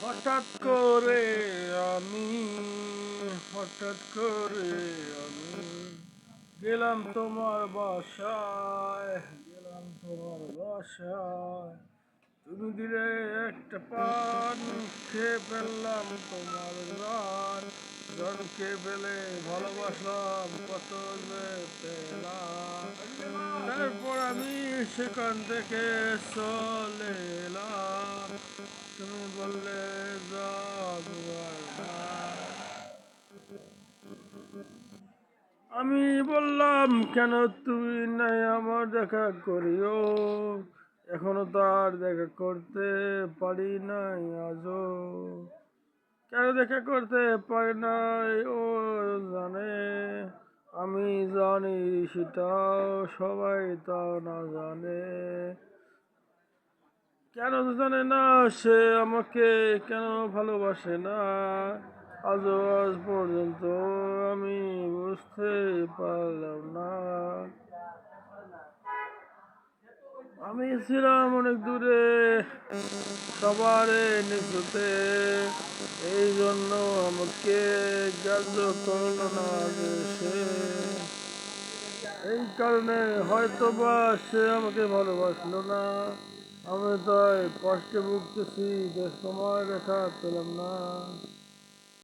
হঠাৎ করে আমি হঠাৎ করে আমি গেলাম তোমার বাসায়, গেলাম তোমার বাসায়। তুমি দিলে একটা পান, খেয়ে ফেললাম তোমার গান। গান খেয়ে ফেলে ভালোবাসলাম কত যে পেলাম। তারপর আমি সেখান থেকে চলে এলাম। তুমি বললে যাবার না। আমি বললাম কেন তুমি নাই আমার দেখা করিও। এখনো তার দেখা করতে পারি নাই আজও। কেন দেখা করতে পারি নাই ও জানে। আমি জানি সেটাও সবাই তাও না জানে। কেন জানে না সে আমাকে কেন ভালোবাসে না। আজও আজ পর্যন্ত আমি বুঝতে পারলাম না। আমি ছিলাম অনেক দূরে, সবারে নিচুতে। এই জন্য আমাকে গ্রাহ্য করল না যে সে। এই কারণে হয়তো বা সে আমাকে ভালোবাসলো না। আমি তাই কষ্টে ভুগতেছি যে তোমার দেখা পেলাম না।